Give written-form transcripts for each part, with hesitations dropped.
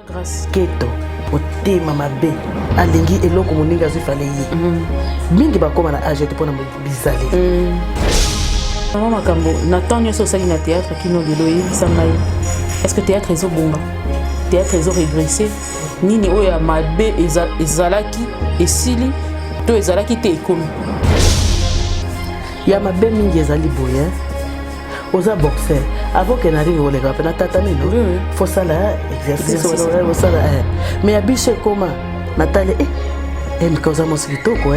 grâce keto otema mabe alingi eloko moninga azifale ye mingi bakoma na age te pona bizale maman makambo Nathan nyonso osali na théâtre kino lelo oyebisa ngai est-ce que théâtre ezobonga théâtre ezoregresse nini oyo ya mabe ezalaki esili to ezalaki te ekomi ya mabe mingi ezali boye oza boxer avant que na ringi oleka pe na tatami no faut sala exercice faut sala mais ya biso ekoma natali mikoza mosi kitoko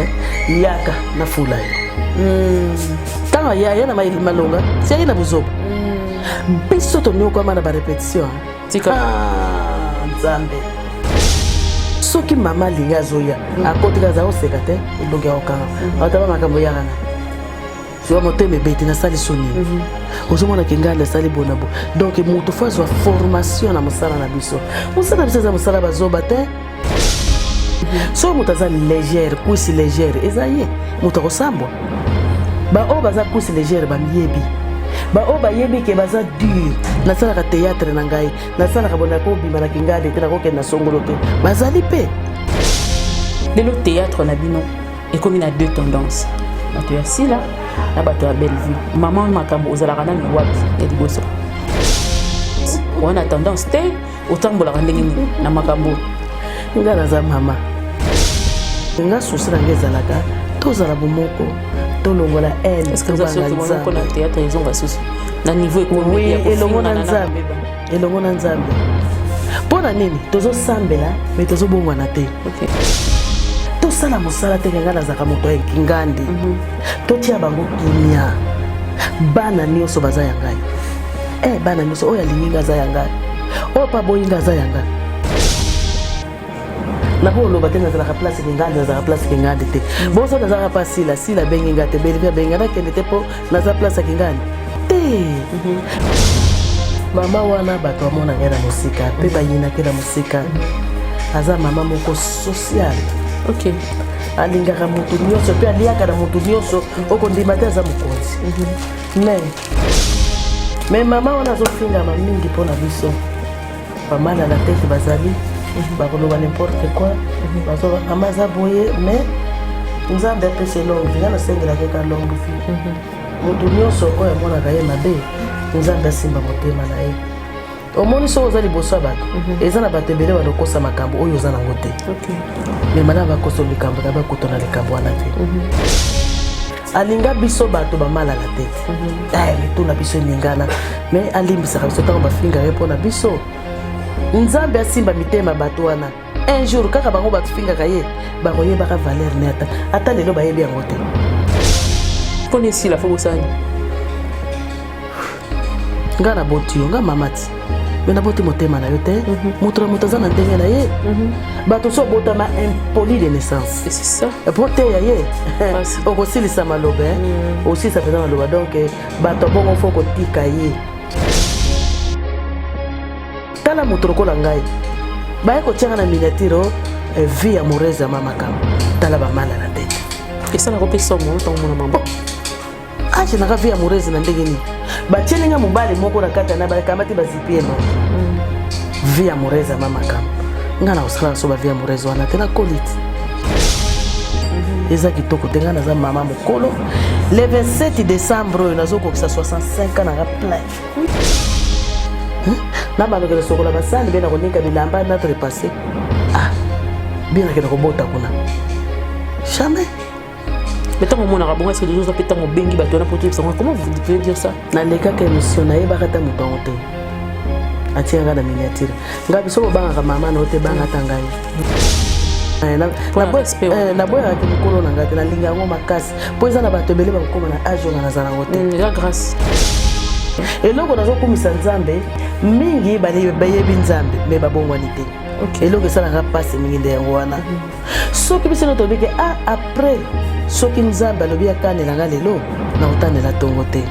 yaka na fula yo tanga ya na malonga si ya na buzoba biso tonyokama na barépétition nzambe soki mama alingi azoya akotika aza oseka te elongi akokanga ataba makambo yakana soa motema ebeti nasali so nini ozomonaki ngai nasali bonabo donc moto fo azwa formation na mosala na biso eza mosala bazoba te soki moto aza légère kuisi légère eza ye moto akosambwa baoyo baza kuisi légère bamiyebi baoyo bayebi ke baza dur nasalaka théâtre na ngai nasalaka bona kobima na kingale te nakokende na songolo te bazali mpe lelo théâtre na bino ekomi na deux tendances bato ya sila na bato ya Belleville maman makambo ozalaka nani wapi ya liboso wana tendance te otambolaka ndenge nini na makambo nga naza mama nga susi na ngai ezalaka tozala bomoko tolongola elongo na théâtre ezonga susu na niveau ekomi elongo na nzambe mpo na nini tozosambela me tozobongwana te tosala mosala te nga nazalaka moto ya ekingandi totia bango kimia bana nyonso baza ya ngai bana nyonso oyo alingi nga aza ya ngai oyo mpa boyi nga aza ya ngai nakoloba te nazalaka place kingandi nazalaka place kingandi te boso nazalaka mpa sila bengi nga te Belleville bengi nakende te mpo naza place ya kingandi te mama wana bato bamona ngai na mosika mpe bayinaki na mosika aza mama moko sociale alingaka motu nyonso mpe aliaka na motu nyonso okondima te aza mokonzi me mama wana azofingama mingi mpo na biso bamala na tete bazali bakoloba n'importe quoi bazoba mama aza boye mais nzambe apesi longue vie nga nasengelaki ka longue vie motu nyonso oyo amonaka ye mabe nzambe asimba motema na ye omoni soki oza liboso ya bato eza na bato ebele balokosa makambo oyo oza nango te me mana bakosa likambo na bakuta na likambo wana te alinga biso bato bamalala te mituna biso eningana me alimbisaka biso ntango bafingaka ye mpo na biso nzambe asimba mitema bato wana un jour kaka bango batufingaka ye bakoyebaka valeur ne ata lelo bayebi yango te mpona esila fo bosani nga na boti yo nga mama ti me naboti motema na yo te moto na moto aza na ndenge na ye bato so obotama impoli de naissance po teya ye okosilisa maloba osilisa mpenza maloba donc bato abongo fo kotika ye tala moto lokola ngai baye kotianga na miniature vie amoureuse ya mamakamo tala bamala na tete esalaka mpe somo ntango mona mama age naka vie amoureuse na ndenge nini batielinga mobali moko na kati na bakamati bazipie no vie amoureuse ya mamakamo nga na kosalaka so bavie amoureuse wana te nakoliti eza kitoko te nga naza mama mokolo le 27 décembre oyo nazokokisa 65 nanga plein na balokele sokola basali bena koninga bilamba notre passé bien akenda kobota kuna jamais mais tant mon arabe est-ce que les gens ont tant bengi bato na poto comment vous pouvez dire ça na leka ka émission na yeba ta moto ngote atianga na miniature nga biso banga mama na ote banga tangai na boya ke mokolo na ngate na linga ngo makasi po eza na bato ebele bakoma na age na nazala ngote la grâce eloko nazokumisa nzambe mingi bayebi nzambe me babongwani te eloko esalaka mpasi mingi nde yango wana soki biso tobike après soki nzambe alobi akanelanga lelo na kotanela ntongo te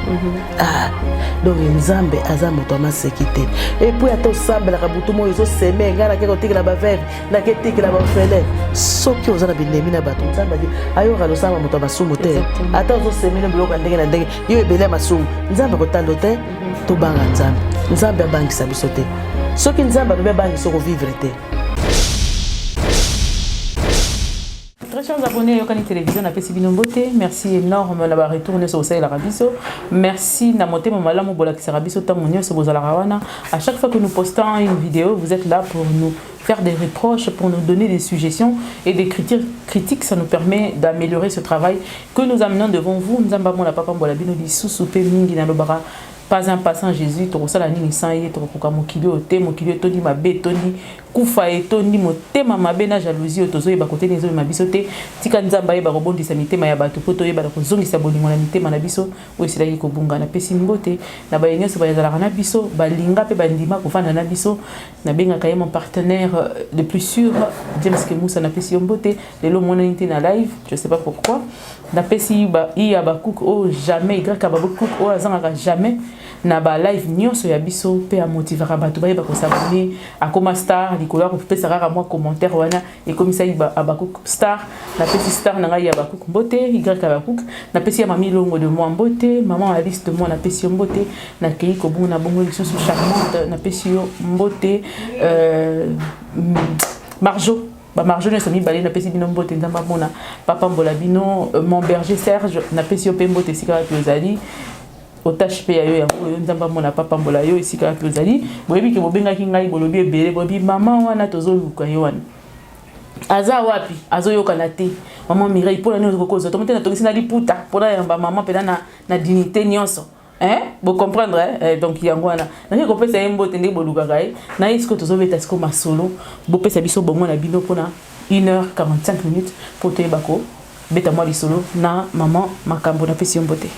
donc nzambe aza moto amaseki te epuis ata osambelaka butu moyo ezoseme ngai nake kotikela baveve nake tikela baofele soki oza na binemi na bato nzambe adi ayoka losamba moto ya masumu te ata ozosemele biloko ya ndenge na ndenge yo ebele ya masumu nzambe kotalo te tobanga nzambe abangisa biso te Ce qui nous a bangi soko vivre te. Très chers abonnés à la télévision, na pesi bino mbote. Merci énorme na ba retourner sur Osai la Rabiso. Merci na moté mamala mo bola ki Rabiso tamonio sur bozala rawana. À chaque fois que nous postons une vidéo, vous êtes là pour nous faire des reproches, pour nous donner des suggestions et des critiques. Ça nous permet d'améliorer ce travail que nous amenons devant vous. Nous avons la papa mbola bino di sousoupe mingi na lobara. Pas un passant Jésus, tu reçois la ligne sans y être pour mokili ote, mokili toni mabe toni kufa etoni motema mabe na jalousie otozo yeba côté les hommes mabisote tika nzamba yeba robondisa mitema ya bato poto yeba ko zongisa bolingo na mitema na biso o esila yiko bunga na pesi mbote na ba yenyo so ba yazala na biso balinga pe bandima ko fana na biso na benga kaye mon partenaire le plus sûr James Kemusa na pesi mbote lelo mona nité na live, je sais pas pourquoi na pesi ba iya ba cook o jamais grâce ka ba cook o azanga jamais na ba live nyonso ya biso pe a motivera bato ba yeba ko s'abonner a comme star likolo ko pesa rara moi commentaire wana et comme ça iba abakouk star na petit star na ngai abakouk mbote y abakouk na pesi ya mami longo de moi mbote maman Alice de moi na pesi mbote na kei ko bon na bongo lisusu charmante na pesi mbote Marjo ba Marjo ne somi balé na pesi bino mbote ndamba bona papa mbola bino mon berger Serge na pesi pe mbote sika tozali otache pe ayo ya nzamba mona papa mbola yo esika tozali boyebi ke bobenga ki ngai bolobi ebele boyebi mama wana tozoluka yo wana aza wapi azoyoka na te maman Mireille pona ni okokoza tomete na tongisi na liputa pona yamba mama pena na dignité nyonso vous comprendre donc yango wana na ko pesa yembote ndé boluka kai na isko tozobeta isko masolo bo pesa biso bongo na bino pona 1h45 minutes pour te bako beta moi lisolo na maman makambo na pesi yembote.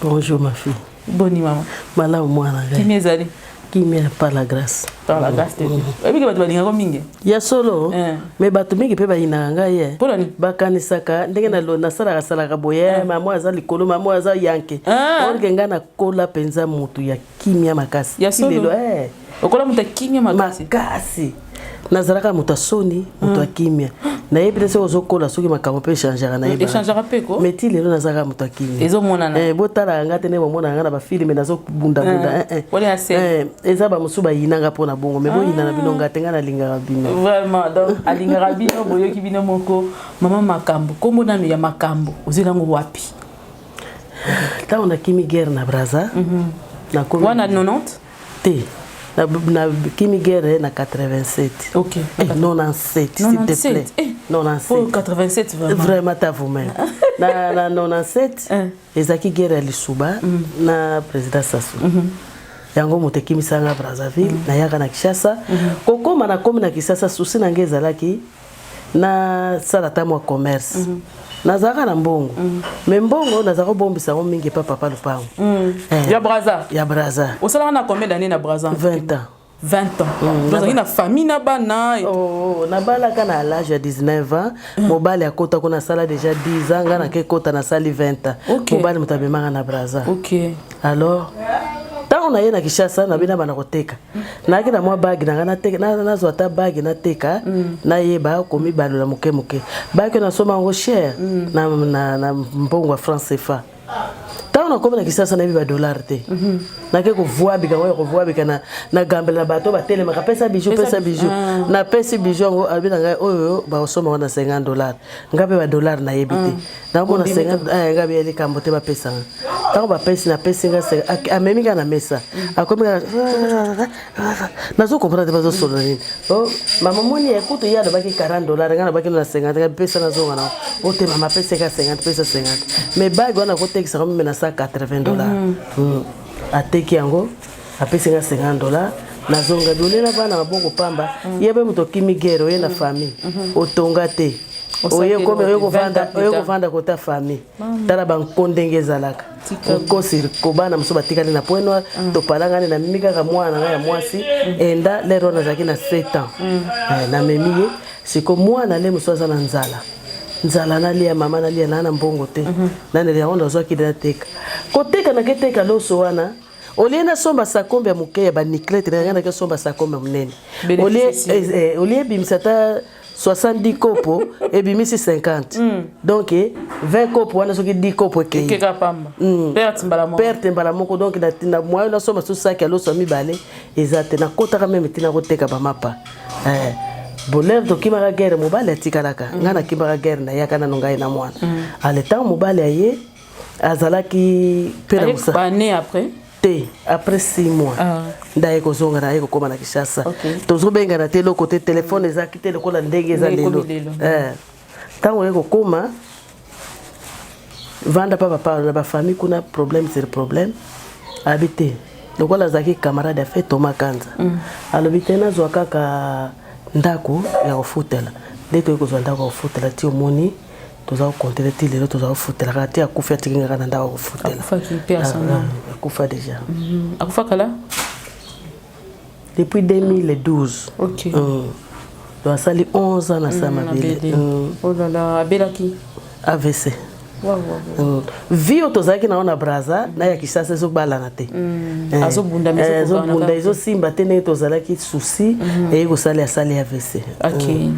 Bonjour ma fille. Bonne maman. Mala moi la. Qui mes allez? Qui m'est par la grâce. Par la grâce de Dieu. Et puis que tu vas dire mingi. Ya solo. Mais batu mingi pe ba inanga ye. Pour ni bakanisaka ndenge na lo nasala sala boye maman azali kolo maman azali yanke. Orgenga na kola penza mutu ya kimia makasi. Ya solo. Okola muta kimia makasi. Makasi. Nazaraka mutasoni mutu akimia. Na yebi se ozokola soki makambo pe changera na yeba. Changera pe ko. Meti lelo nazaraka mutu akimia. Ezo monana. Botala ngate ne mona nga na ba filme nazo bunda bunda. Wole ase. Eza ba musuba yinanga pona bongo me bo yinana bino ngate nga na linga bino. Vraiment donc alinga bino boyo ki bino moko mama makambo. Kombo nanu ya makambo. Ozelango wapi? Ta on a kimi guerre na Braza. Na komi. Wana 90 T. Na Kimi Guerre na 87. Ok. 97, s'il te plaît. 97. Pour 87 vraiment. Vraiment ta vous-même. Na 97, Ezaki Guerre Lisuba na président Sassou. Yango mote Kimi Sanga Brazzaville na yaka na Kinshasa. Kokoma na komi na Kinshasa susi na ngeza laki na salata mo commerce. Nazaka na mbongo. Mais mbongo nazaka bombisa mingi papa lupango. Ya Braza. Ya Braza. Osala na combien d'années na Braza? 20 ans. 20 ans. Vous avez une famille na bana. Oh, na bala kana à l'âge de 19 ans, mobali akota kona sala déjà 10 ans, ngana ke kota na sali 20 ans. Mobali mutabemanga na Braza. OK. Alors on a yena Kinshasa na bina bana koteka na kina mwa bagi na ngana teka na zwata bagi na teka na yeba komi balola muke bagi na soma ngo cher na mbongo wa franc CFA ta on a comme na Kinshasa na biba dollar te na ke ko voix bika na gambela na bato ba tele maka pesa bijou na pesa bijou ngo albina ngai oyo ba soma na $50 ngabe ba dollar na yebite na mona 50 ngabe ele kambote ba pesa ta ba pesa na pesa nga amemi kana mesa akomi na zo comprendre ba zo solo nini oh mama moni écoute ya ba ki $40 ngana ba ki na 50 pesa na zo ngana o te mama pesa ka 50 pesa 50 mais bag wana ko tekisa comme na $80 ateki yango apesi nga $50 nazonga dolela bana mabongo pamba yebe muto Kimi Guerre ye na famille otonga te oye kovanda kota famille tala bankondenge ezalaka kosi kobana mosusu batikali na point noir topalangani na mimi kaka mwana nga ya mwasi enda lero nazalaki na 7 ans na memi ye siko mwana le mosusu aza na nzala nalia mama nalia na mbongo te nane yango ndozwaki na teka koteka na keteka loso wana oliena somba sakombe ya muke ya ba niklete na ngana ke somba sakombe munene olie bimsata 70 kopo et bimisi 50 donc 20 kopo wana soki 10 kopo ekei perte mbala moko donc na moyo na soma so saki alo so mibale ezate na kotaka meme tina koteka ba mapa bonheur to kimaka guerre mobile atikalaka ngana kimaka guerre na yakana nongai na mwana ale temps mobile aye azalaki pena musa année après après 6 mois ndaye kozonga na yeko koma na Kishasa tozo benga na telo côté téléphone ezaki tele ko la ndenge eza lelo tango yeko koma vanda papa na ba famille kuna problème c'est le problème habité lokola zaki camarade a fait Thomas Kanza alobité na zo kaka ndako ya kofutela ndeto yeko zo ndako kofutela ti omoni toza kontela ti lelo toza kofutela kati akufa tikinga kana ndako kofutela akufa déjà akufa kala depuis 2012 OK donc ça les 11 ans na sama bile oh là là abelaki AVC vie otozaki na ona braza na ya Kishasa zo balana te azobunda ezo simba te ne tozalaki souci et ko sala sala AVC OK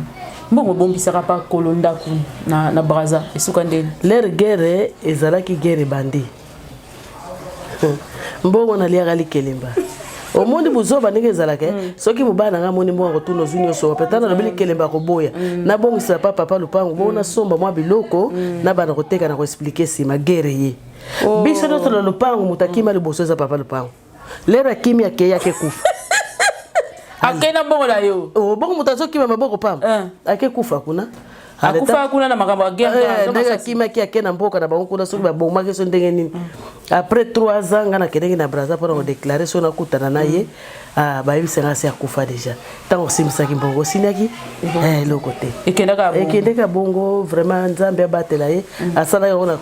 mbongo bombisaka pa kolonda ku na braza esuka ndeni leur guerre ezalaki guerre bandi mbongo na liaka likelemba omoni buzoba ndenge ezalaka soki mobana nga moni mbongo tuna zunyo so petana lobeli kelemba koboya na bongo sa papa lupango bona somba mwa biloko na bana koteka na ko expliquer si ma guerre ye biso to lo lupango mutakima liboso za papa lupango lera kimia ke yake kufa akena bongo la yo bongo mutazo kima maboko pam ake kufa kuna akufa kuna na makambo ya guerre ndenge kima ki akena mboka na bango kuna soki baboma ke so ndenge nini après 3 ans ngana kelenge na braza pour déclarer son akutana na ye ba yibisanga se akufa déjà tango simsaki mbongo sinaki le côté ekendeka bongo vraiment nzambe abatela ye asala yo na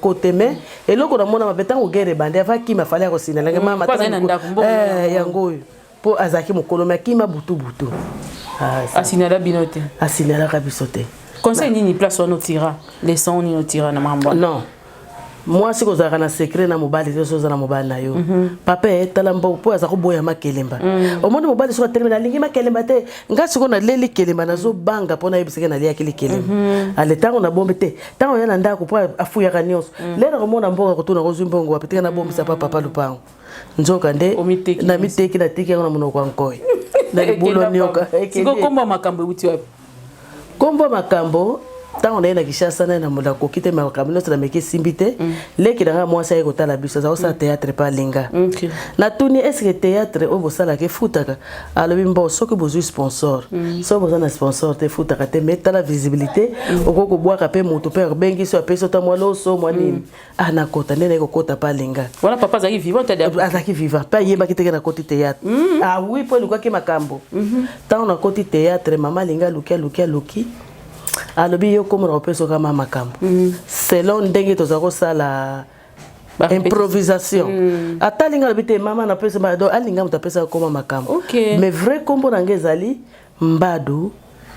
côté mais eloko na mona mabetango guerre bande avaki mafali ko sinala ke mama yango po azaki mokolo makima butu asinala binote asinala kabisote conseil nini place on tira les sons ni tira na mambo non moi si kozaka na secret na mobali zo za na mobali na yo papa talambo po azako boya makelemba omoni mobali so termina lingi makelemba te ngasi ko na leli kelemba nazo banga pona yebiseke na lia kili kelemba ale tango na bombe te tango yana ndako po afuya kanyoso lera komona mbongo kotuna kozumbongo wapeteka na bombe sa papa lupango nzoka nde na miteki na tiki na munoko ankoi na libulo nyoka siko komba makambo uti wapi komba makambo tango na na Kishasa na muda ko kite makambo na meke simbite leki na mwasa yeko tala biso za osa théâtre pa linga na tuni est-ce que théâtre o bosala ke futaka alobi mbo soki bozu sponsor so bozana sponsor te futaka te mettre la visibilité okoko bwaka pe moto pe bengi so apeso ta mwalo so mwanini na kota nene ko kota pa linga wala papa zaki vivant te azaki vivant pa yeba kiteke na koti théâtre oui po luka ke makambo tango na koti théâtre mama linga luki alobi yo komo na opeso kama makambo selon ndenge tozako sala improvisation atalinga lobite mama na pesa ba do alinga mutapesa koma makambo mais vrai kombo nange ezali Mbadu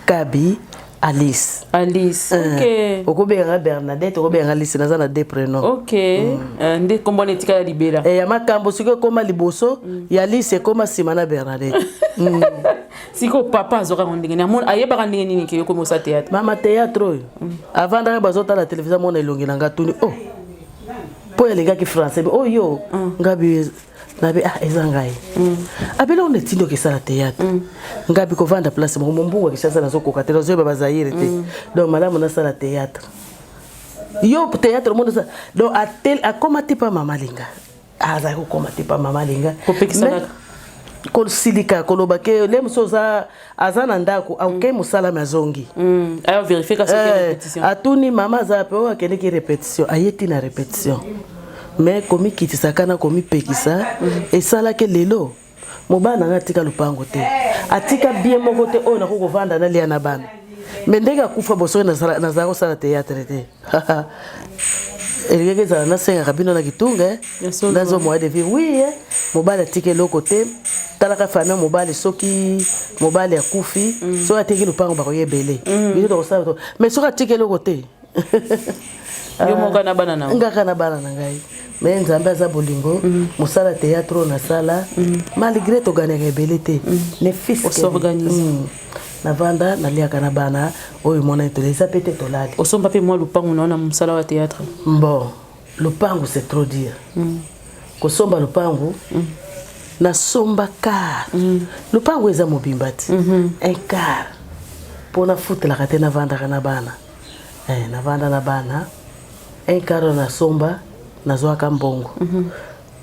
Kabi Alice okobenga Bernadette okobenga Alice naza na deux prénoms nde kombo netika ya libela ya makambo siko koma liboso ya Alice koma simana Bernadette siko papa azoka ndenge na mona ayeba ndenge nini ke yokomo sa théâtre mama théâtre avant d'aller bazota la télévision mona ilongi nanga tuni po elenga ki français yo ngabi nabe ezangai abela on etindo ke sala théâtre ngabi ko vanda place mo mbungu Kishasa na zoko katela zo baba zaire te donc malamu na sala théâtre yo théâtre mo na donc atel akoma tipa mama linga aza ko koma tipa mama linga ko pekisana ko silika ko lobake le musoza azana ndako au ke musala mazongi ayo vérifier ka c'est répétition atuni mama za pe o akende ki répétition ayeti na répétition mais komi kitisa kana komi pekisa esala ke lelo mobana ngatika lupango te atika bien moko te o na ko vanda na lia na bana mais ndenge kufa boso na za ko sala théâtre te elenge za na senga kabino na kitunga nazo mois de vie oui mobali atike loko te talaka famille mobali soki mobali akufi so atiki lupango ba ko yebele bino ko sala mais soki atike loko te yo moka na bana na ngaka na bana na ngai mais nzambe aza bolingo mosala théâtre na sala malgré to gagner ebele te ne fils s'organise na vanda na liaka na bana oyo mona intéressé pété tolali osomba pe moi lupango na mosala wa théâtre bon lupango c'est trop dire kosomba lupango na somba car lupango eza mobimba ti un car pona futelaka te na vandaka na bana na vanda na bana un car na somba nazwaka mbongo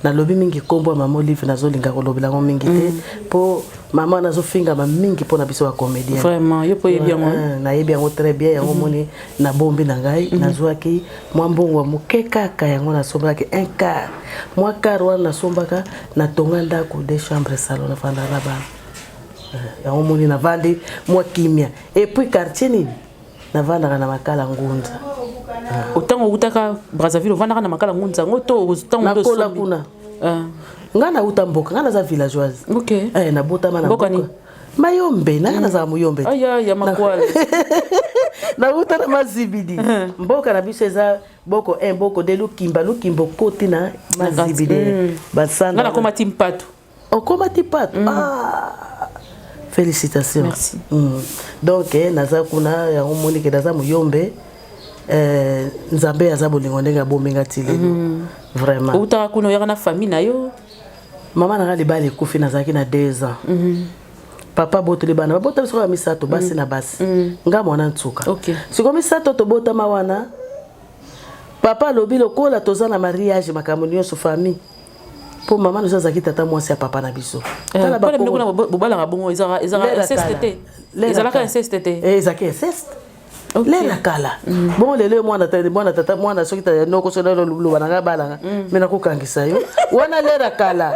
nalobi mingi kombo ya mama Olive nazolinga kolobela ngo mingi te po mama nazofingama mingi pona biso ba comédien vraiment yo po bien moi na yebi yango très bien yango moni na bombi na ngai nazwaki mwa mbongo wa moke kaka yango nasombaki un quart mwa quart wana nasombaka na tonga ndako de chambre salon na fanda na bana yango moni na vandi mwa kimia et puis quartier nini na vanda na makala ngunza otango utaka Brazzaville vanda na makala ngunza ngoto otango na kola kuna ngana utamboka ngana za villageoise OK na botama na boka mayombe na za muyombe aya ya makwale na uta na mazibidi mboka na biso eza boko boko de lukimbo koti na mazibidi basanga ngana koma timpatu okoma timpatu félicitations merci donc naza kuna ya omoni ke naza muyombe nzambe aza bolingo ndenge bomenga tile vraiment utaka kuna yaka na famille na yo mama na libali kufi nazaki na 2 ans papa boteli bana babota biso ya misato basi na basi nga mwana ntsuka OK siko misato to bota mawana papa lobi lokola toza na mariage makambo nyonso famille po mama nous azaki tata mwasi ya papa na biso tala ba kuna bobala ngabongo ezaka SST ezalaka SST ezaki SST lela kala bon lelo mwana tata soki ta noko so lo bana bala mena ko kangisa yo wana lera kala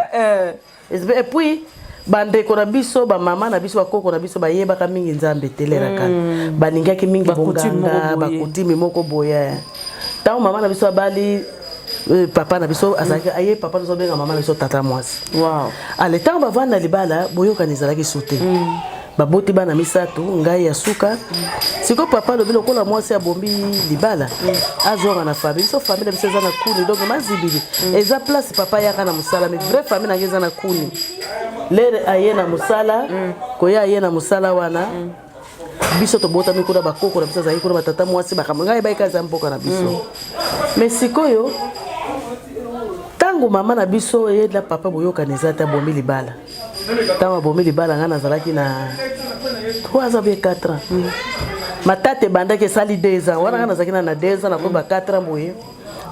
et puis bande ko na biso ba mama na biso bakoko na biso bayeba ka mingi nzambe telera kala baningaki mingi bonganga bakutimi moko boya tawo mama na biso bali papa na biso azaki aye papa nous benga mama na biso tata mwasi wow ale temps bavanda libala boyoka nizalaki sute baboti bana misato ngai ya suka siko papa lobi lokola mwasi ya bombi libala azonga na famille so famille biso eza na kuni donc mazibili eza place papa yaka na musala mais vrai famille na eza na kuni lere aye na musala koya aye na musala wana biso to bota mikura bakoko na biso za ikura batata mwasi bakamanga ba ikaza mboka na biso mais sikoyo tango mama na biso ye na papa boyoka nezata bombi libala tango bombi libala ngana zalaki na 3 ans bien 4 ans matate bandaki sali 2 ans wana ngana zakina na 2 ans na ko ba 4 ans boye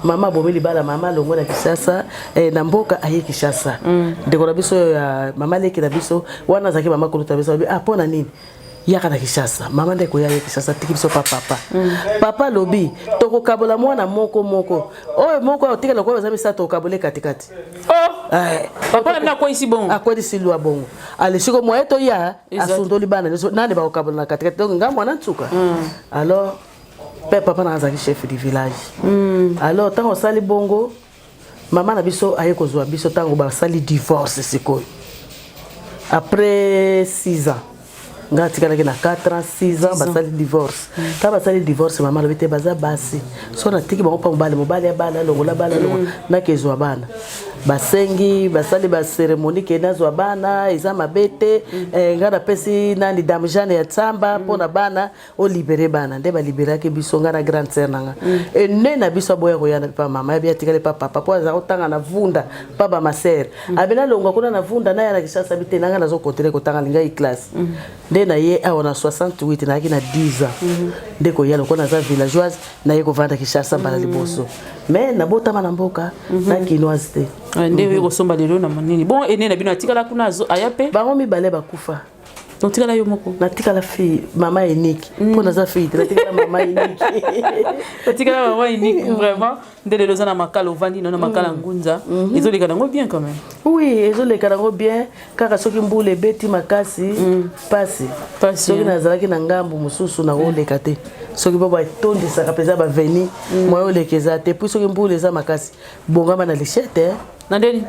mama bombi libala mama longo na Kishasa na mboka aye Kishasa ndeko na biso ya mama leki na biso wana zaki mama kuluta biso pona nini yaka na Kishasa mama ndeko ya Kishasa tiki biso papa papa lobi toko kabola mwana moko oyo moko otikala ko bazami sa to kabole katikati papa na ko isi bongo akwedi silwa bongo ale siko moeto ya asundoli bana nani ba kabola na katikati donc nga mwana ntsuka alors papa na azaki chef du village alors tango sali bongo mama na biso aye kozwa biso tango ba sali divorce sikoyo après 6 ans nga tikala na 4 ans 6 ans basali divorce ta basali divorce mama lo bete baza basi so na tiki bango pa mobali ya bana longola bana na kezwa bana basengi basali ba cérémonie ke nazwa bana eza mabete nga na pesi nani dame Jeanne ya tsamba pona bana o libérer bana nde ba libérer ke biso nga na grande sœur nanga et ne na biso boya ko yana pa mama ya tikala pa papa po za otanga na vunda pa ba ma sœur abena longa kuna na vunda na yana Kishasa bite nanga nazo continuer ko tanga linga i classe nde na ye awa na 68 na kina 10 ans nde ko yalo kona za villageoise na ye ko vanda Kishasa bala liboso mais na botama na mboka na kinoise te nde ko somba lelo na manini bon ene na bino atikala kuna ayape bango mibale bakufa donc tikala yo moko natikala fille mama unique pona za fille natikala mama unique natikala mama unique vraiment nde lelo za na makala ovandi na makala ngunza ezoleka nango bien quand même oui ezoleka nango bien kaka soki mbule beti makasi pasi soki nazalaki na ngambu mususu na oleka te soki baba etondisaka peza baveni moyo olekeza te puis soki mbule eza makasi bongama na lichette na ndeni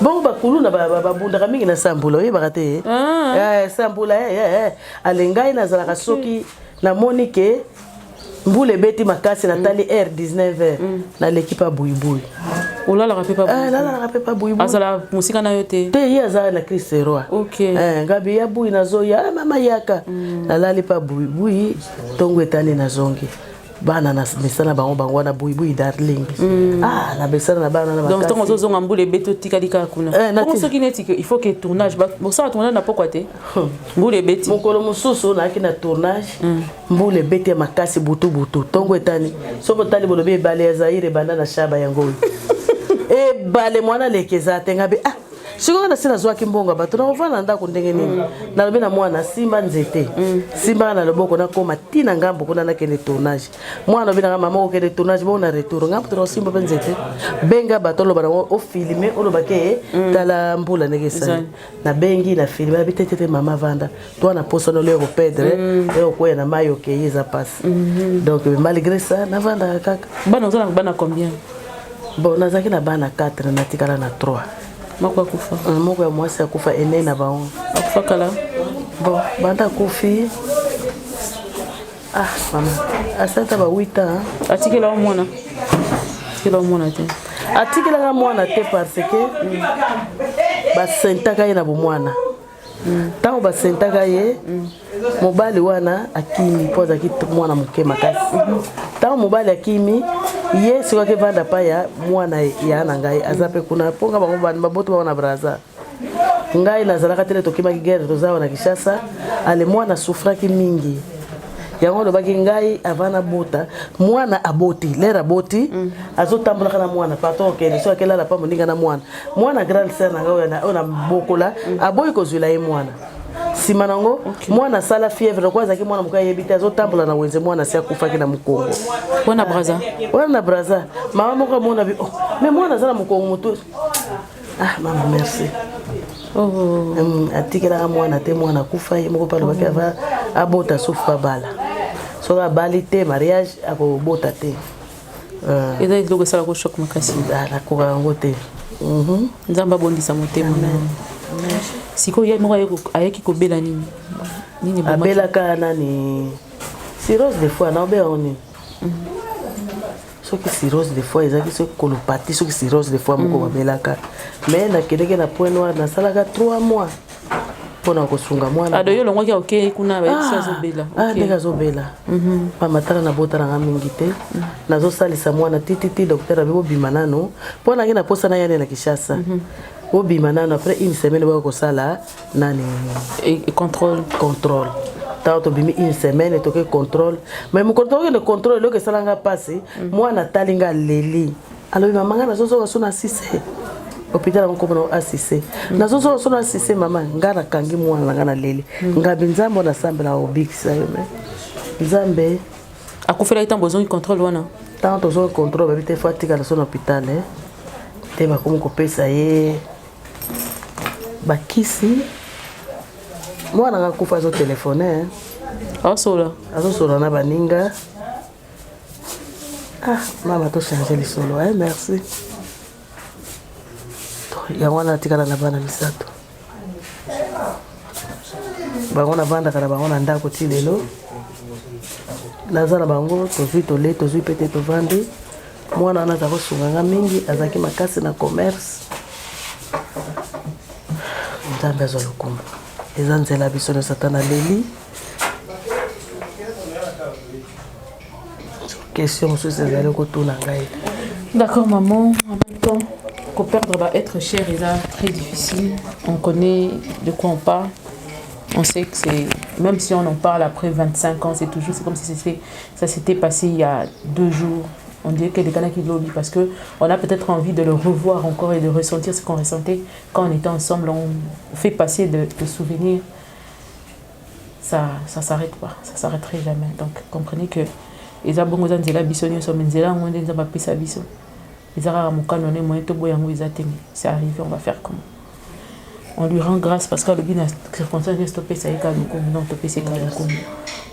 bon bakulu na babundaka mingi na sambula oyebaka te sambula alengai nazalaka soki namoni ke Mboule beti makasi Nathalie R19h na l'équipe à Bouiboui. Oh là la rappelle pas. Là la rappelle pas Bouiboui. Ah ça la musique na yote. Te yaza na Christ Roi. OK. Ngabi ya Bouy na zoya mama yaka. Na lali pa Bouiboui tongo etani na zongi. Bana na mesana bango na Bouiboui darling. Ah na besana na bana na makasi. Donc tongo zo ngambule beto tikalika kuna. Comment ce qui n'est il faut que tournage bon ça tournage na pourquoi te. Mboule beti. Mokolo mususu na ki na tournage. Mboule beti makasi butu tongo etani. Soko tali bolobe bale ya Zaire banda na shaba yango. E bale mwana lekeza tengabe ah siko na sina zwa kimbonga bato na ovana ndako ndenge nini na lobe na mwana simba nzete simba na loboko na koma tina ngambo kuna na kende tournage mwana lobe na mama ko kende tournage bo na retour ngambo to simba nzete benga bato loba na o filmer o loba ke tala mbula negesa na bengi na filmer bitete mama vanda toi na poso no le pedre e o ko na mayo ke yeza passe donc malgré ça na vanda kaka bana combien. Bon, nazaki na bana 4 na tikala na 3. Moko kufa. Moko ya mwasi akufa ene na baon. Akufa kala. Bon, banda kufi. Ah, mama. Asata ba 8 ans. Atikela o mwana. Atikela o mwana te. Atikela ga mwana te parce que ba sentaka ye na bo mwana. Tango ba sentaka ye mobali wana akimi poza ki mwana muke makasi. Tango mobali akimi ye siko ke vanda pa ya mwana ya na ngai azape kuna ponga bango bana baboto bana braza ngai nazalaka tele tokima ki guerre tozawa na Kishasa ale mwana sufraki mingi yango lo baki ngai avana bota mwana aboti lera boti azotambola kana mwana pato ke so akela la pa moninga na mwana grand sœur na ngai ona bokola aboyi kozula ye mwana simanango mwana sala fièvre kwanza ki mwana mukaye bita azotambola na wenze mwana si akufaki na mukongo wana braza mama moko mona bi mais mwana zala mukongo mutu ah mama merci atikela mwana te mwana kufa ye moko palo baki ava abota souffre bala so bali te mariage akobota te eza iloko sala ko choc makasi ala ko ngo te nzamba bondisa motema siko ye moko ayeki kobela nini abela ka nani cirrhose des fois na obela oni soki cirrhose des fois ezaki soki colopathie soki cirrhose des fois moko babelaka mais na keleke na point noir na salaka 3 mois pona kosunga mwana ado yo longwaki okay kuna ba zobela ndeka zobela mama tala na bota na mingi te nazo salisa mwana titi docteur abebo bimanano pona ngena posa na yane na Kishasa au bimanano après une semaine ba ko sala nani contrôle tant bimi une semaine et toke contrôle mais mon contrôle le que sala nga passé mwana talinga leli alors maman nga nazo so na 6 hôpital on comprend assisté nazo so na 6 mama ngara kangi mwana ngana leli ngabi nzambo na sambela obikisa yo mais nzambe akufela itambo zo contrôle wana tant zo contrôle ba bité fatika na son hôpital te ba komo ko pesa ye bakisi mwana nga kufa zo téléphoner azosola na baninga ah mama to changer les solo merci ya wana tikala na bana misato bango na banda kana bango na ndako ti lelo nazana bango tozwi pete tovandi mwana wana za kosunga mingi azaki makasi na commerce nzambe azo lokumu eza nzela biso na satana leli question mosusu ezali kotuna ngai. D'accord maman, en même temps que perdre va être cher et là très difficile. On connaît de quoi on parle. On sait que c'est, même si on en parle après 25 ans, c'est comme si ça s'était passé il y a 2 jours. On dirait qu'il y a des canaux qui l'oublient parce qu'on a peut-être envie de le revoir encore et de ressentir ce qu'on ressentait quand on était ensemble. On fait passer de souvenirs. Ça ne s'arrête pas, ça ne s'arrêterait jamais. Donc comprenez que les abonnés sont là, ils sont là, c'est arrivé, on va faire comment? On lui rend grâce parce que le bien circonstance de stopper ça non stopper c'est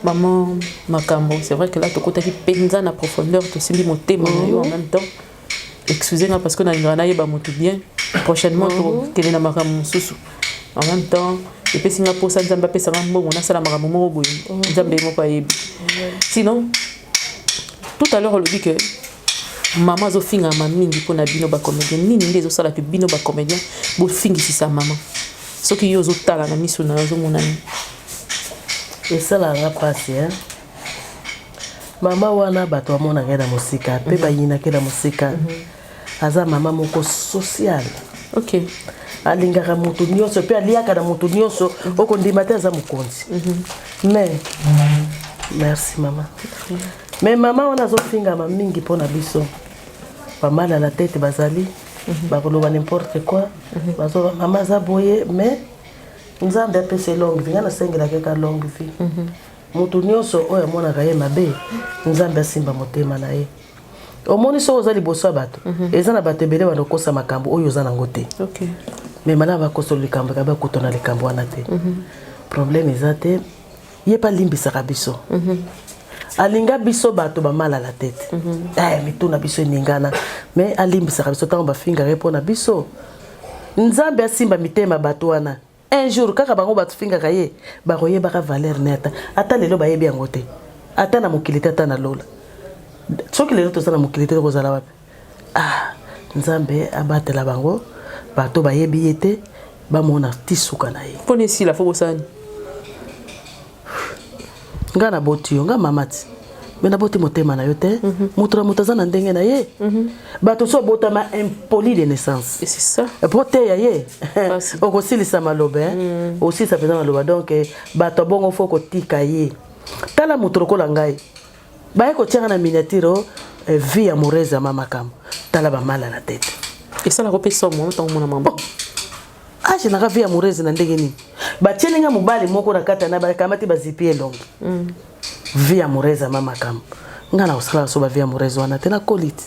maman makambo c'est vrai que là tu côté qui penza na profondeur tu simi mon thème en même temps excusez-moi parce que na ngana yeba moto bien prochainement tu na makambo susu en même temps et puis Singapour ça nzamba pesa ngambo on a sala makambo moko boye nzambe mo pa yebi sinon tout à l'heure on dit que maman zo finga ma mingi pour na bino ba comédien nini ndezo sala que bino ba comédien bo fingi si sa maman ce qui yo zo tala na miso na zo monani et ça la passe hein maman wana bato amona keda musika pe bayina keda musika aza maman moko social OK alingaka mutu nyonso pe aliaka na mutu nyonso okondima te aza mukonzi mais merci maman mais maman wana azofinga ma mingi pona biso pas mal à la tête bazali bakoloba n'importe quoi bazo maman za boye mais nzambe apese longue vie ngana sengela keka longue vie mutu nyonso oyo amonaka ye mabe nzambe asimba motema na ye omoni so ozali boso bato eza na bato ebele banokosa makambo oyo oza nango te OK mais malaa bakosa likambo kaba kutona likambo wana te problème eza te ye pa limbisaka biso alinga biso bato bamala la tête mituna biso eningana mais alimbisaka biso ntango bafingaka mpo na biso nzambe asimba mitema bato wana un jour kaka bango bato fingaka ye bakoyebaka valeur neta ata lelo bayebi yango te ata na mokili te ata na lola soki lelo toza na mokili te tokozala wapi nzambe abatela bango bato bayebi ye te bamona tisuka na ye pone si la fobosani nga na boti yo nga mamati me na boti motema na yo te mutu na mutu aza na ndenge na ye bato so botama impoli de naissance et c'est ça po te ya ye okosilisa maloba osilisa mpenza maloba donc bato bongo fo kotika ye tala mutu lokola ngai baye kotianga na miniature vie amoureuse ya makambo tala bamala na tete et ça la repesa mo ntango mona mamba je n'ai vie amoureuse na ndenge nini batielinga mobali moko na kata na bakamati bazipi elongi vie amoureuse ya makambo nga na osala so ba vie amoureuse wana te na koliti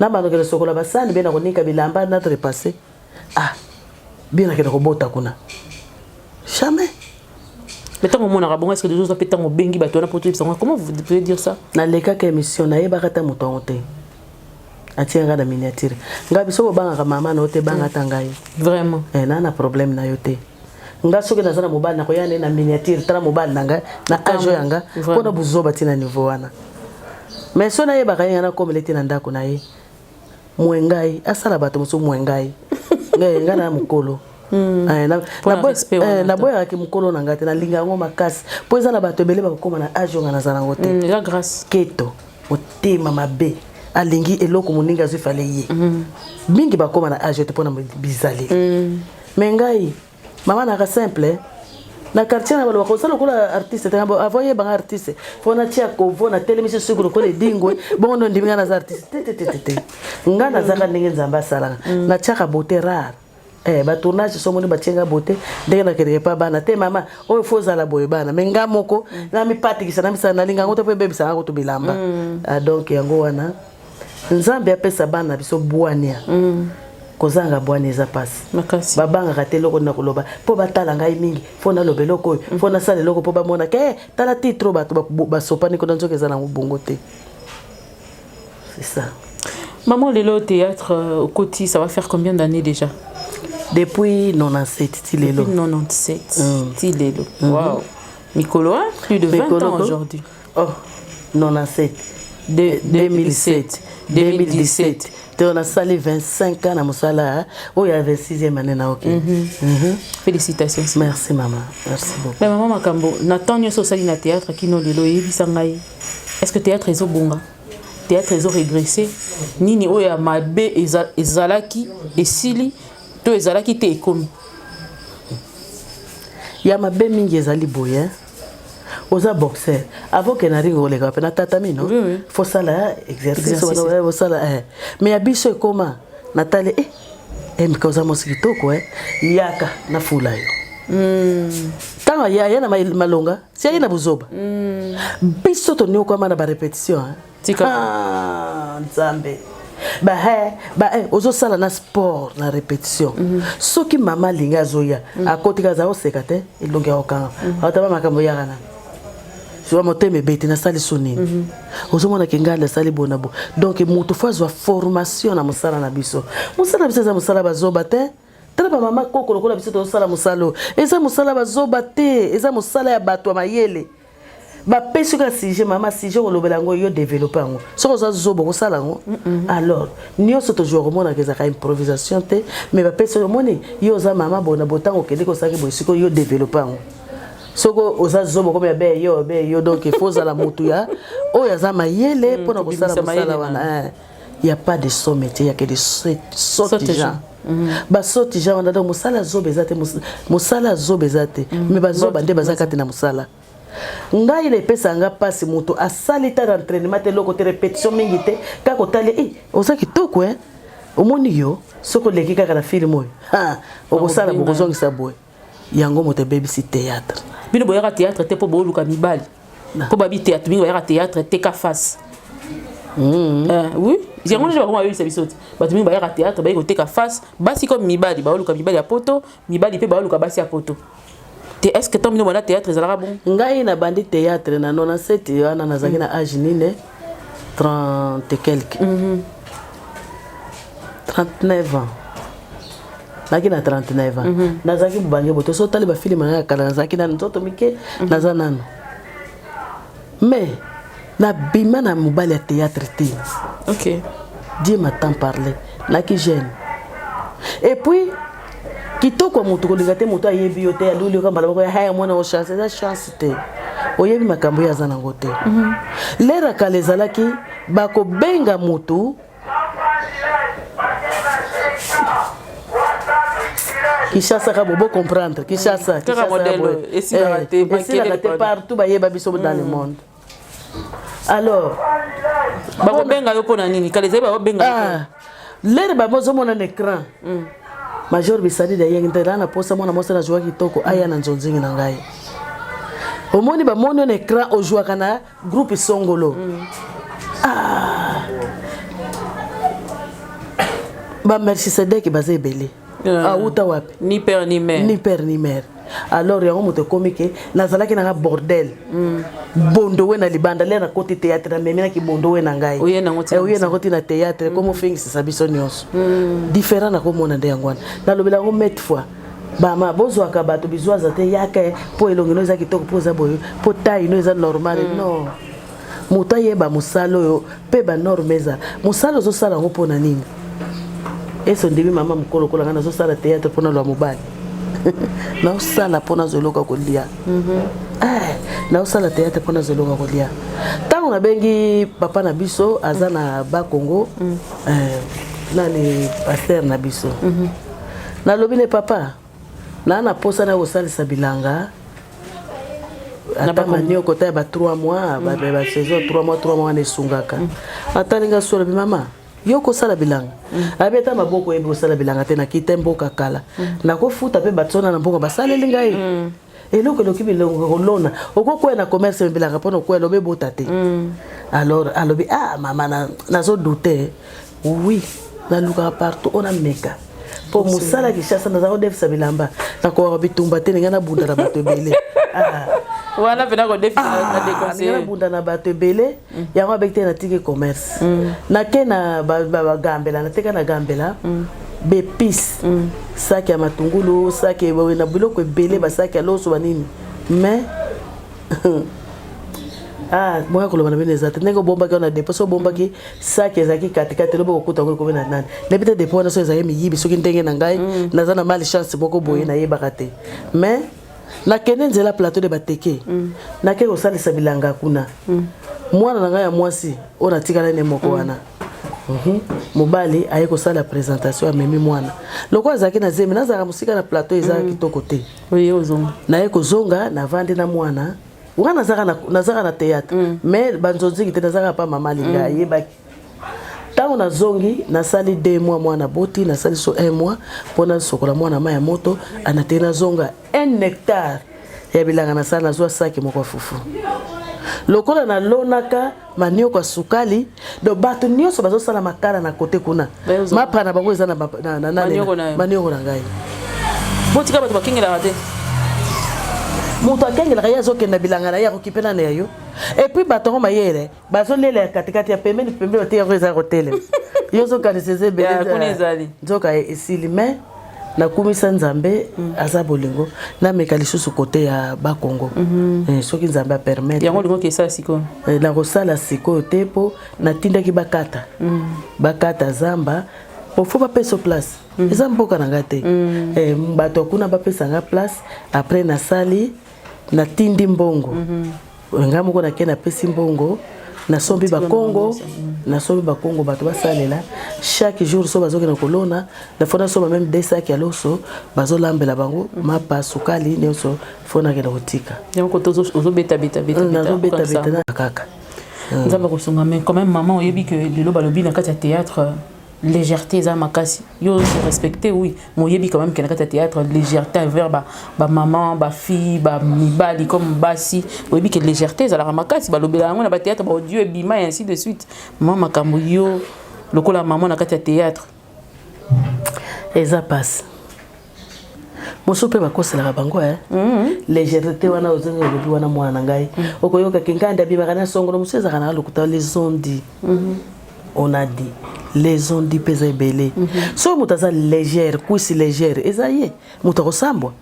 na banokele sokola basani bena konika bilamba na trepasser bien akena kobota kuna jamais mais tant mon arabon est-ce que des choses pétant au bengi bato na poto comment vous pouvez dire ça na leka ka émission na yeba kata muto te atianga na miniature nga biso banga mama na ote banga tangai vraiment na problème na yote nga soki na zana mobile na koyane na miniature tala mobile nanga na ajo yanga pona buzoba tina niveau wana mais so na yeba kaya na komelete na ndako na ye mwengai asala bato muso mwengai nga na mukolo na boya ki mukolo na ngate na linga ngo makasi po eza na bato ebele bakoma na ajo nga na zana ngote la grâce keto otema mabe alingi eloko moninga zifale ye mingi bakoma na age te pona bizali mais ngai mama na simple na quartier na balo bakosala kola artiste te avoye banga artiste fona tia kovo na télévision sukuru ko le dingwe bon ndo ndimnga na artiste te nga na zaka ndenge nzamba sala na tia beauté rare ba tournage so moni batienga beauté ndenge na kere pa bana te mama o foza la boye bana menga moko na mi patikisa na misana linga ngoto pe bebisa ngoto bilamba donc yango wana nzambe apesa bana biso bwania kozanga bwania za pasi babanga kateloko na koloba po batala ngai mingi fona lobeloko fona sala loko po bamona ke tala titre bato basopani ko nzoke za na mbongo te c'est ça maman lelo théâtre au Koti ça va faire combien d'années déjà depuis 97 tilelo depuis 97 tilelo waouh Mikolo plus de 20 ans aujourd'hui 97 2017 on a salé 25 ans na musala il y a 26e année na OK félicitations merci maman merci beaucoup mais maman makambo natanyo so sali na théâtre kino lelo yebisa ngai est-ce que théâtre ezo bonga théâtre ezo régressé nini oya mabe ezalaki esili to ezalaki te ekomi ya mabe mingi ezali boye oza boxer avant que na ringo le kapena tatami no faut ça là exercice faut ça là mais abiso ekoma natale mikoza mosito ko yaka na fula yo tanga ya na malonga si ya na buzoba biso to ni okoma na ba répétition nzambe ozo sala na sport na répétition soki mama linga zoya akotika za osekate elongi okanga ataba makambo ya kana so moteme beti na sali sonini ozomona kengala sali bonabo donc mutu fazwa formation na musala na biso za musala bazoba te tala ba mama koko lokola biso to sala musalo eza musala bazoba te eza musala ya bato mayele ba pesi ka sujet mama sujet ko lobela ngo yo développer ngo soko za zobo ko sala ngo alors nyonso to jour mona ke za ka improvisation te mais ba pesi moni yo za mama bona botango kende ko saki bo siko yo développer ngo soko oza zobo ko be yo donc il faut za la mutu ya o ya za mayele pona ko sala musala wana il y a pas de somme il y a que des sorties ba soti ja wana donc musala zobe zate musala zobe zate mais ba zoba nde bazaka te na musala ngai le pesa nga pasi moto asali ta entraînement te loko te répétition mingi te kako tali oza kitoko omoni yo soko leki kaka na film oyo okosala bokozongisa boye yango moto ebebisi théâtre bino boyaka théâtre te po boluka mibali po babi théâtre bingo boyaka théâtre te ka face oui yango nje bakoma yebisa biso te bato mingi bayaka théâtre bayi koteka face basi comme mibali baoluka mibali ya poto mibali mpe baoluka basi ya poto. Est-ce que tu as un théâtre bon? Ngai na bandi théâtre na 97 wana nazaki na âge nine 30 et quelques 39 ans naki na 39 ans nazaki bubange boto so tali ba film na kala nazaki na nzoto mike nazanano mais na bima na mobali ya théâtre te. OK, Dieu m'entend parler naki jeune et puis kitoko mutu kolinga te mutu ayebi yo te aluli kamba bako ya haya mwana o chance eza chance te oyebi makambo ya zana ngote lera kalezalaki bako benga mutu Kishasa ka bobo comprendre Kishasa modèle et si la te partout ba yeba biso dans le monde alors bako benga yo pona nini kalezeba bako benga lera ba mozo mona na écran Major bisali da yengi na posa mona mosa na joa kitoko aya na nzonzingi na ngai omoni ba moni na écran o joa kana groupe Songolo ba merci Sedek baze belé uta wapi ni père ni mère alors yango moto komike nazalaki na bordel bondo we na libanda le na côté théâtre na memena ki bondo we na ngai oye na ngoti na théâtre comme fingisi sabiso nyonso différent na komona nde yangwana na lobela ngo met fois bama bozwa ka bato bizwaza te yaka po elongino za kitoko po za boyo po taille no za normal non moto yeba musalo yo pe ba normeza musalo zo sala ngo pona nini eso ndibi mama mukolo kola ngana zo sala théâtre pona lo mobali na usala pona zoloka kolia na usala théâtre pona zoloka kolia tango na bengi papa na biso azana ba Congo na ni pasteur na biso na lobine papa na posa na kosalisa bilanga ata manio kota ba 3 mois ba saison 3 mois na esungaka atalinga solo bi mama yoko sala bilanga abeta maboko yebo sala bilanga te na kitembo kakala na ko futa pe batsona na mbongo basale lingai eloko loki bilongo kolona okoko na commerce bilanga pono ko lobe botate alors alobi mama na zo douter oui na luka partout on a meka po musala kishasa na zo defisa bilamba na ko bitumba te ngana bunda na bato bele Voilà, venez à définir la déconseiller. Bunda na bato belé, yango abekte na tike commerce. Na ke na ba gambela, na teka na gambela. Bepis. Saki ya matungulu, saki na biloko belé ba saki ya loso banini. Mais moi ko lobana bene zate nengo bomba ka na deposo bomba ki saki ezaki katikati lobo kokuta ko na nani. Ne peut-être depo na so ezaki mi yibi soki ndenge na ngai, na za na mal chance boko boye na yeba kate. Mais na kene nzela plateau de bateke na ke kosalisa bilanga kuna mwana na ngai ya mwasi ona tikala ne moko wana mobali aye kosala présentation ya memi mwana loko azaki na zemi nazaka musika na plateau ezaka kitoko te na ye kozonga na vande na mwana wana nazaka na théâtre mais banzonziki te nazaka pa mama linga ayebaki tango na zongi na sali 2 mois mwana boti na sali so 1 mois pona sokola mwana maya moto anatena zonga 1 hectare ya bilanga na sala zo saki moko fufu lokola na lonaka manio kwa sukali do bato nyonso bazo sala makala na kote kuna mapa na bango eza na manio na ngai boti ka bato bakingela rate moto akengela ya zo kenda bilanga na ya kokipena na yo et puis batongo mayele bazo lela katikati ya pembeni te ya hotel yo zo kanise bele kunezali zoka esili mais na kumisa nzambe aza bolingo na meka lisusu côté ya Bakongo soki nzambe a permettre yango lingo ke ça siko na kosala siko te po na tindaki bakata zamba po fo ba peso place eza mboka na ngate bato kuna ba pesa nga place après na sali na tindi mbongo nga moko na ke na pesi mbongo na sombi Bakongo na sombi Bakongo bato basalela chaque jour so bazoki na kolona na fona so même 2 sacs ya loso bazolambela bango mapa sukali nyonso fona ke na kotika yango tozo beta na kaka nzamba kosunga mais quand même maman oyebi que lelo balobi na kati ya théâtre légèreté za makasi yo respecter oui moyebi quand même que na kati ya théâtre légèreté envers ba maman ba fille ba mibali comme basi oyebi que légèreté za la makasi balobela yango na ba théâtre ba Dieu bima et ainsi de suite maman makambo yo lokola maman na kati ya théâtre eza passe moso pe bakosela bango légèreté wana ozenga lobi wana mwana ngai okoyoka kinganda bibaka na songo museza kana lokuta les ondi on a dit les ondi pesa belé so mutaza légère kuisi légère ezaye mutako sambwa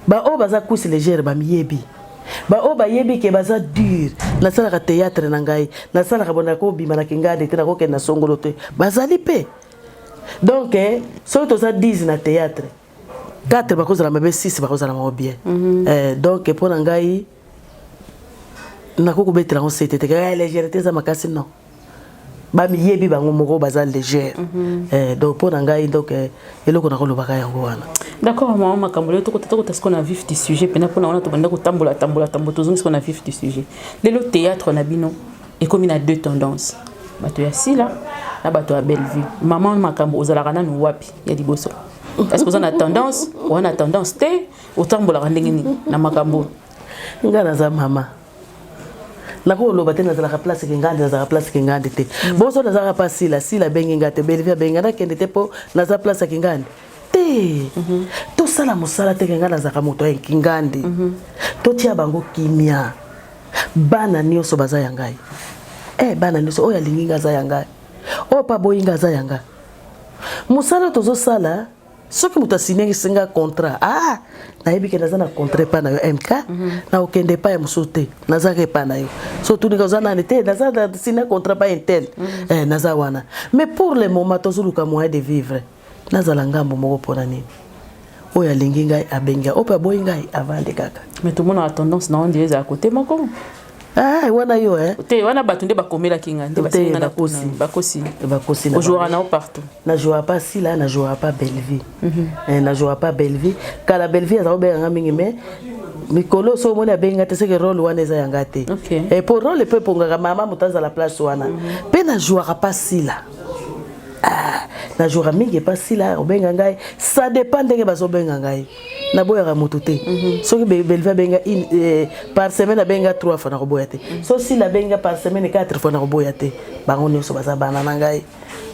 ba o baza kuisi légère ba miyebi ba o ba yebi ke baza dur na sala ka théâtre na ngai na sala ka bona ko bima na kinganda te na ko ke na songolo te bazali pe donc so to za 10 na théâtre 4 bakozala mabe 6 bakozala ma bien donc pour ngai na ko betela on c'était que légèreté za makasi non ba miyebi bango moko baza légère donc pour ngai donc eloko na ko lobaka yango wana d'accord maman makambo le to ce qu'on a vif du sujet pena pona on a to banda ko tambola tozongi ce qu'on a vif du sujet le théâtre na bino et comme il a 2 tendances bato ya sila na bato ya Bellevue maman makambo ozala kana no wapi ya liboso est-ce que vous avez tendance ou on a tendance te otambola ndenge nini na makambo ngana za mama nako loba te na za la place ke ngande za place ke ngande te boso na za pa sila bengi ngate Bellevue benga na kende te po na za place ke ngande te to sala musala te ngana za ka moto en kingande to tia bango kimia bana nyoso baza yangai bana nyoso oya linginga za yangai o pa boyinga za yanga musala tozo sala soki muta signé singa contrat na yebi ke nazana contrat pa na yo MK na okende pa ya musote nazake pa na yo so tout nika zana nete nazana signé contrat pa intel naza wana mais pour le moment tozuluka moyen de vivre nazala ngambo moko pona nini oya lingi ngai abenga opa boy ngai avande kaka mais tout le monde a tendance na on dirait à côté moko wana yo te wana batunde bakomela kinga nde basinga na bakosi na jouera na partout na jouera pas si là na jouera pas Bellevue na jouera pas Bellevue kala Bellevue aza obenga mingi mais mikolo so mona benga te seke rôle wana eza yanga te et pour rôle peu ponga mama mutaza la place wana pe na jouera pas si là na jouera mingi pas si là obenga ngai ça dépend ndenge bazo benga ngai na boya moto te soki Bellevue benga par semaine benga 3 fois na boya te so si la benga par semaine 4 fois na boya te bango nyonso baza bana na ngai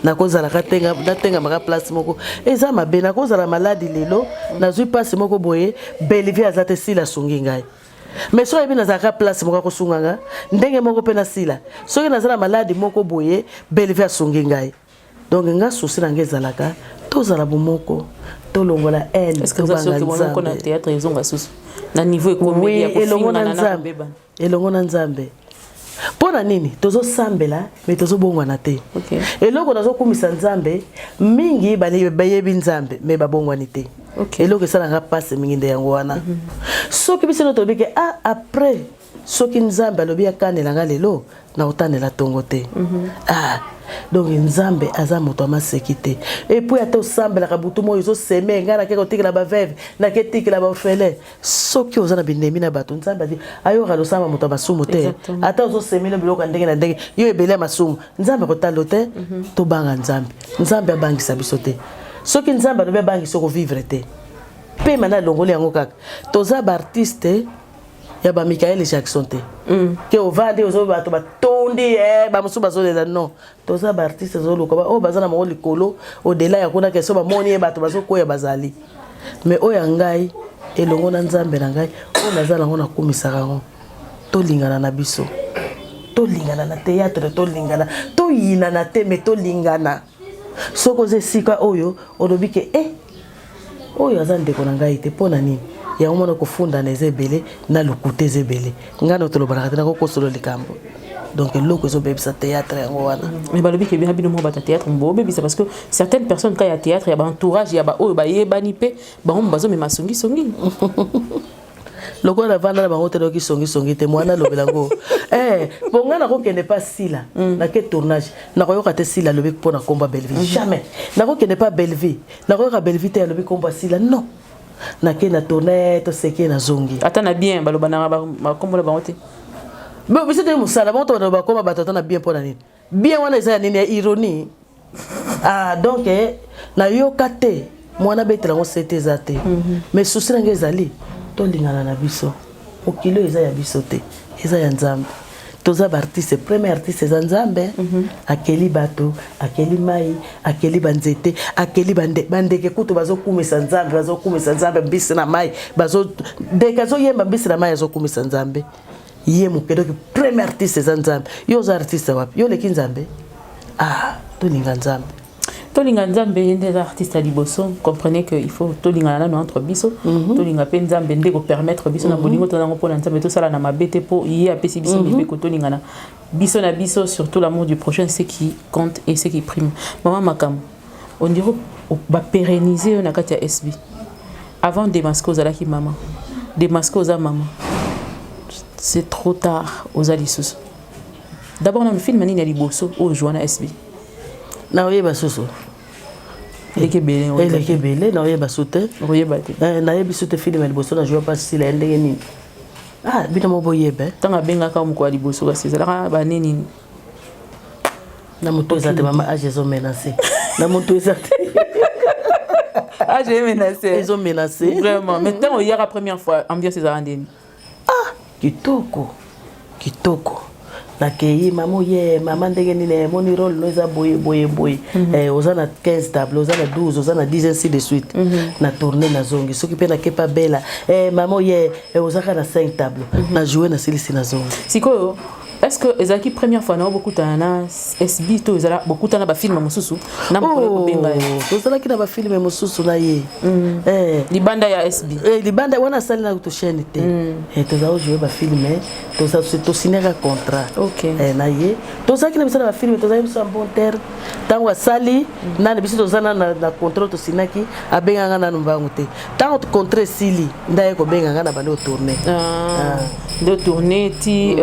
na kozala katenga maka place moko eza mabe na kozala maladi lelo na zui passe moko boye Bellevue azate si la sungi ngai mais so ebi na zaka place moko ko sunganga ndenge moko pe na sila soki na zala maladi moko boye Bellevue asungi ngai donc nga souci na ngezalaka tozala bomoko tolongola elle est-ce que vous avez que na théâtre ils ont sous na niveau économique ya kofinga na beba elongo na nzambe pona nini tozo sambela mais tozo bongwana te eloko nazo kumisa nzambe mingi bayebi nzambe mais babongwani te eloko sala nga passe mingi nde yango wana soki biso to bike après soki nzambe alobi akanela nga lelo na otanela tongo te donc nzambe aza moto amasekite et puis ata osambela ka butu moyo seme ngana ke kotikela ba veuve na ke tikela ba orphelin soki ozana binemi na bato nzambe adi ayo ka losamba moto basumu te ata ozo semela biloko ndenge na ndenge yo ebele masumu nzambe kotalo te to banga nzambe abangisa biso te soki nzambe alobi abangisa ko vivre te pe mana longoli yango kaka toza ba artiste ya ba Michael Jackson te ke ovande ozo bato batondi ba musu bazolela non toza ba artiste zoluka ba o bazana mo likolo au-delà ya kuna ke so ba moni bato bazokoya bazali mais oya ngai elongo na nzambe na ngai o nazala ngona kumisaka ngo to lingana na biso to lingana na théâtre to lingana to yina na te mais to lingana soko ze sika oyo olobi ke oyo aza ndeko na ngai te mpo na nini yango mona kofunda na eza ebele na lokuta eza ebele ngai na tolobanaka te nakokosolo likambo donc eloko ezobebisa théâtre yango wana mais balobi ke bien bino mo bata théâtre mbo bebisa parce que certaines personnes quand il y a théâtre il y a ba entourage il y a ba oyo ba yebani pe bango bazo me masongi songi lokola na vanda na bango te doki songi te mwana lobela ngo bonga na kokende pas sila na ke tournage na koyoka te sila lobi pona komba Belleville jamais na kokende pas Belleville na koyoka Belleville te lobi komba sila non na ke na tourner to seke na zongi ata na bien baloba na ba kombola bango te mais vous êtes musala bonto na ba komba batata na bien pona nini bien wana eza nini ya ironie donc na yoka te mwana betela ngo sete za te mais souci na ngezali to lingana na biso okilo eza ya biso te eza ya nzambe toza ba artiste premier artiste eza nzambe akeli bato akeli mai akeli banzete akeli bandeke kutu bazokumisa nzambe mbisi na mai bazo deka zo yemba mbisi na mai azokumisa nzambe ye mukedo ki premier artiste eza nzambe yo za artiste wapi yo leki nzambe to linga nzambe tolinga nzambe des artistes à liboso comprenez que il faut tolinga na entre biso tolinga pe nzambe ndeko permettre biso na bolingo to nango pona nzambe to sala na mabete po yi apesi biso mbe ko tolinga na biso surtout l'amour du prochain c'est qui compte et c'est qui prime maman makam on dirait ba pérenniser na kati ya SB avant de masquer aux alaki maman de masquer aux maman c'est trop tard aux alisous d'abord dans le film nini ya liboso o joana SB na oyeba soso eleke bele na oyeba sote oyeba te na yebi sote film ya liboso na joa pas sila ndenge nini bino mo boyebe tanga benga ka mko ya liboso kasi ezalaka baneni na moto ezate mama age ezo menacer na moto ezate age menacé ezo menacer vraiment maintenant hier la première fois ambiance ezala ndeni kitoko na kei mama ndenge nini moni rôle no eza boye oza na 15 table oza na 12 oza na 10 ainsi de suite na tourner na zongi soki pe na kepa bela mama oza ka na 5 table na jouer na silisi na zongi sikoyo est-ce que ezaki première fois na beaucoup na SB to ezala beaucoup na ba film mosusu na mpo ko benga to ezala ki na ba film mosusu na ye libanda ya SB libanda wana sali na to chaîne te to za jouer ba film to signer contrat na ye to za ki na bisala ba film to za biso bon terre tango sali na biso to za na contrat to sinaki abenga nga na mbangu te tango to contrat sili ndaye ko benga nga na balo tourner de tourner ti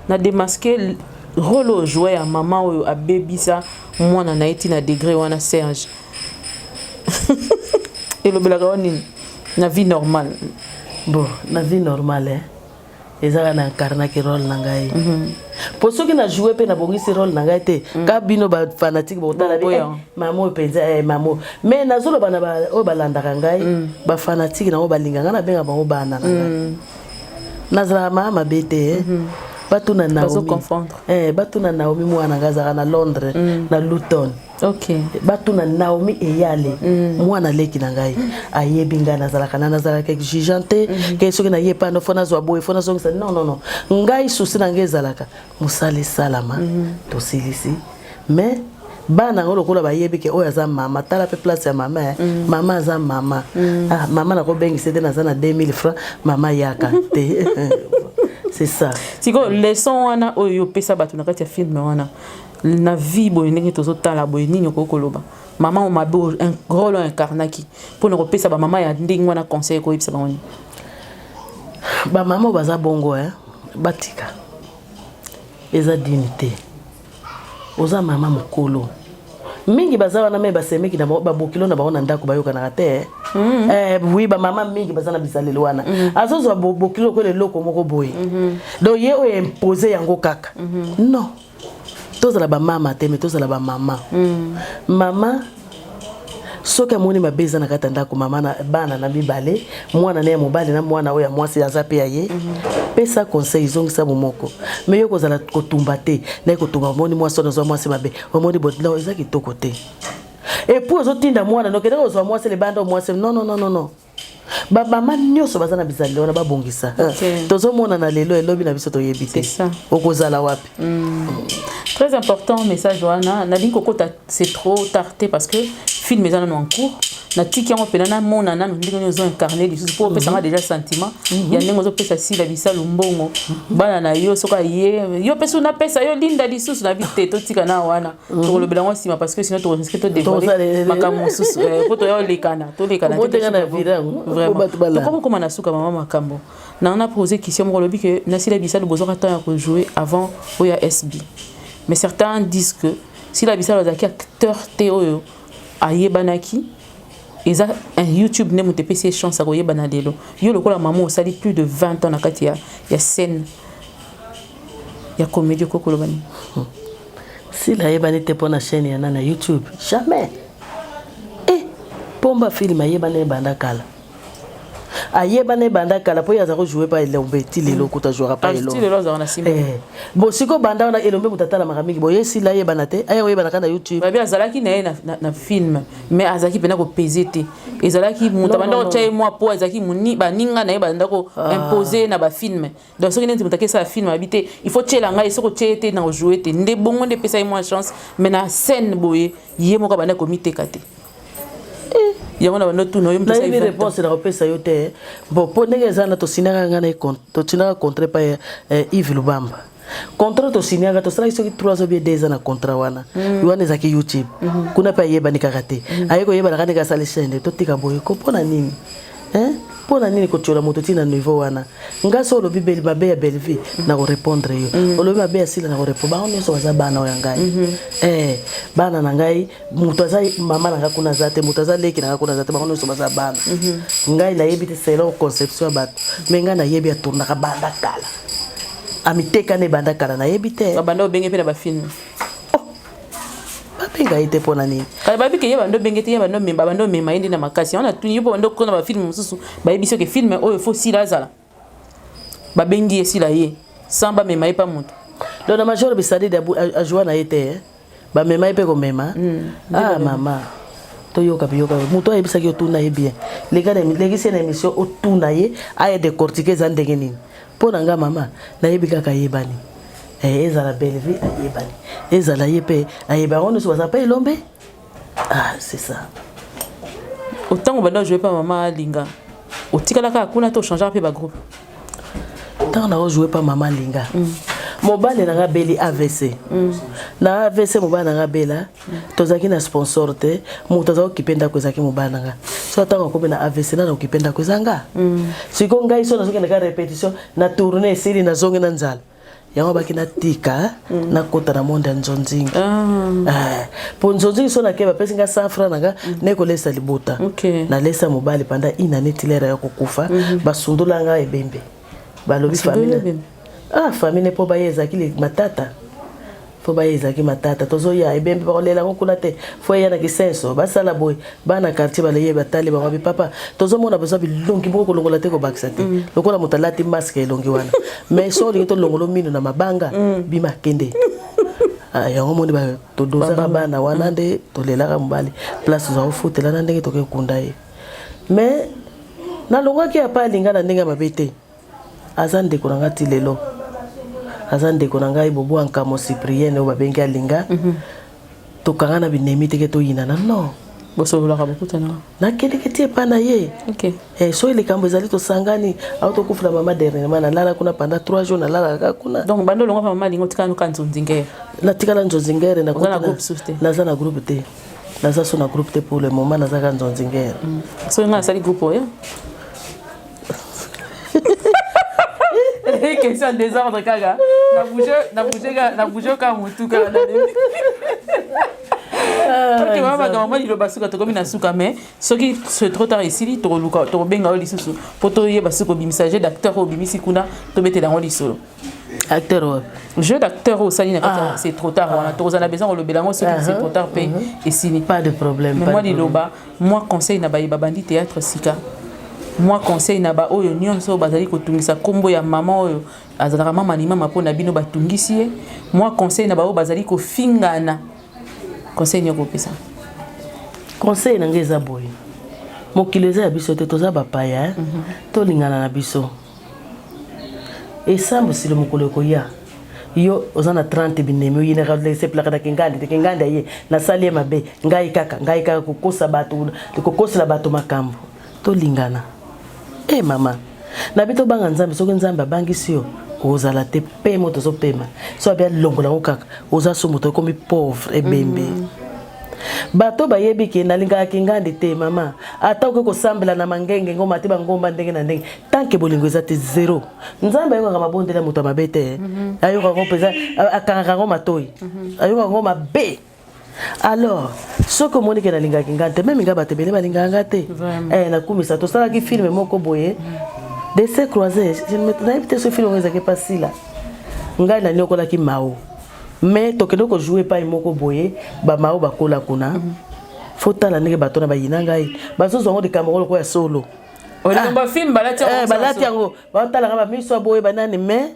na démasquer rôle jouer à maman ou à baby ça moi na été na degré wana Serge et le blague na vie normale bon na vie normale ezaka na incarner ki rôle na ngai pour ceux qui na jouer pe na bongisi rôle na ngai te ka bino ba fanatique ba tala maman penza maman mais nazolo bana ba o balandaka ngai ba fanatique na o balinganga na benga bango bana na ngai nazala mama bete batuna Naomi batuna Naomi mwana ngazaka na Londres na Luton batuna Naomi eyale mwana leki na ngai ayebi ngai nazalaka exigeante ke soki na yepa no fona zwa boye fona zongi non ngai susi na ngai ezalaka musali salama to silisi mais bana ngolo kola bayebi ke oya za mama tala pe place ya mama mama za mama mama na ko bengi c'était na za na 2000 francs mama yaka te c'est ça siko leçon wana oyo pesa batu na kati ya film wana na vie boye ndenge tozo tala boye nini ko koloba mama o mabo un rôle incarnaki pour ne pesa ba mama ya ndenge wana conseil ko yipsa bango ba mama baza bongo batika eza dignité oza mama mokolo mingi baza wana me basemeki na babokilo na baona ndako bayoka na te oui ba mama mingi baza na bisalelo wana azozo bokilo ko le loko moko boye donc ye o imposer yango kaka non tozala ba mama te mais tozala ba mama mama soki amoni mabeza na kata ndako mama na bana na mibale mwana na ya mobali na mwana oya mwasi aza pe ye pesa conseil zongisa bomoko mais yo kozala kotumba te na kotumba moni mwasi na zo mwasi mabe omoni botla eza kitoko te et pour ozotinda mwana no kedako zo mwasi le banda mwasi non ba mama nyoso bazana bizali wana babongisa tozo mona na lelo elobi na biso to yebite okozala wapi très important message wana na linko kota c'est trop tardé parce que film ezana en cours na tiki yango pena na mona na ndenge nous incarner les choses pour pesa déjà sentiment ya ndenge zo pesa si la bisa lumbongo bana na yo soka yo pesa na pesa yo linda lisusu na vite to tika na wana to le belango sima parce que sinon to risque to dévoiler makambo susu poto yo lekana to vraiment comment na suka mama makambo na on a posé question mo lobi que na si la bisa le besoin attendre pour jouer avant oya SB mais certains disent que si la bisa les acteurs théo ayebanaki ils a un YouTube ne monte PC chance à koyebana lelo yo lokola maman au sali plus de 20 ans na kati ya scène ya comédie kokolo bani si la yebani te pona chaîne ya na YouTube jamais pomba film ayebana banda kala ayebana banda kala po yaza ko jouer pa elombe ti lelo kuta jouera pa elombe ti lelo za na simba bon siko banda na elombe mutata na makamiki bo yesi la yebana te aya yebana kana YouTube ba bien azalaki na film mais azaki pena ko peser ezalaki mutabanda ko tsaye moi po azaki muni baninga na yebanda ko imposer na ba film donc soki neti mutake sa film habité il faut tshela ngai soko tshete na jouer te nde bongo nde pesa moi chance mais na scène boye yemo ka banda ko mitekate yango na bando tuno yo mpesa une réponse na kopesa yo te bon po ndenge ezana to sinaka ngana to sinaka contrat pa Yves Lubamba contrat to sinaka to sala soki 3 ans bien 2 ans na contrat wana wana ezaki YouTube kuna pa yeba ni kakate ayeko yeba na kanika sala chaîne to tika boye ko pona nini pona nini ko tchola moto tina niveau wana ngaso lo bibeli mabe ya Belleville na ko répondre yo lo mabe ya sila na ko répondre ba on so baza bana oya ngai bana na ngai muto aza mama na kuna zate muto aza leki na kuna zate ba on so baza bana ngai na yebi te selon conception ba menga na yebi ya tourna ka banda kala amiteka ne banda kala na yebi te banda obenge pe na ba film pinga ite pona nini kala babi ke yeba ndo bengete yeba ndo memba bando mema indi na makasi on a tout yopo ndo kona ba film mususu ba yebiso ke film oyo faut si lazala ba bengi esila ye samba mema ipa mutu do na major bisadi da ajwa na ite ba mema ipe ko mema mama to yoka mutu ayebisa ki otuna ye bien legisi na émission otuna ye aye décortiquer za ndenge nini pona nga mama na yebika ka yebani ezala Belleville ayebani ezala yepe ayeba on so ça pas elombe c'est ça autant banda jouer pas maman linga otikala ka kuna to changer pe ba groupe tant na jouer pas maman linga mobale na beli AVC na AVC mobale na bela tozaki na sponsor te muto za okipenda ko zaki mobale na so tango ko na AVC na okipenda ko zanga siko ngai so na zoke na répétition na tournée sili na zonge na nzala yango baki na tika na kota na monde nzonzinga po nzonzinga so na keba pesi nga 100 francs nanga neko lesa libota na lesa mobali panda ina netilera ya kukufa basundula nga ebembe balobi famille famille po bayeza kile matata po bayeza ki matata tozo ya ebembe ba kolela ngokula te fo ya na kisenso basala boy bana quartier balaye batali ba wabi papa tozo mona bezo bilongi boko longola te ko bakisa te lokola mutalati masque elongi wana mais so lingi to longolo mino na mabanga bima kende yango moni ba to doza bana wana nde to lela mbali place za ofutela na ndenge to ke kunda ye mais na longaki apa linga na ndenge mabete azande ko ngati lelo azande ko ngai bobo ankamo Cyprien oba bengi alinga to kangana binemi teke to yina na no bosobola ka bokutana na kende ketie pana ye so ile kambo ezali to sangani auto kufula mama dernièrement na lala kuna pendant 3 jours na lala ka kuna donc bando longo pa mama lingo tikana kanzo nzingere na tikala nzo nzingere na kuna groupe susté na za na groupe te na za so na groupe te pour le moment na za kanzo nzingere so nga sali groupe oyo question désordre kaka na bouger ka mutu kaka OK mama maman il basuka to comme na suka mais ce qui c'est trop tard ici to luka to benga oli susu poto ye basuko bimisager d'acteur au bimisi kuna to bete dans oli solo acteur jeu d'acteur au sali na c'est trop tard on a to za na besoin le belango c'est trop tard paye et sini pas de problème mais moi liloba moi conseil na ba bandi théâtre sika moi conseil na ba oyo nyonso bazali kotungisa kombo ya maman oyo azalaka mama ni mama pona bino batungisi ye moi conseil na ba oyo bazali kofingana conseil nyoko pesa conseil na ngeza boy mokileza ya biso te toza bapaya to lingana na biso esambo silo mokolo koya yo ozana 30 bineme yina ka laisser plaka na kinganda ye na salie mabe ngai kaka kukosa bato kukosa bato makambo to lingana mama na bito banga nzambe soko nzambe bangisi yo ozala te pe moto zo pema so abia longola kaka oza so moto komi pauvre ebembe bato bayebi ke nalinga kingandi te mama ata ko sambela na mangenge ngoma te bangomba ndenge na ndenge tanke bolingo eza te zero nzambe ayo ka mabondela moto mabete ayo ka peza akanga ngoma toyi ayo ka ngoma be alors soko moni ke nalinga kingandi te même ngaba te bele balinga ngate na kumisa to sala ki film moko boye de se croiser je ne me tenais pas ce film ezaki pas là ngai na nyokola ki mao mais tokendo ko jouer pas moko boye ba mao bakola kuna fota la ndenge bato na bayina ngai bazo zongo de Cameroun ko ya solo ba film balati yango ba tala ba miso boye banani mais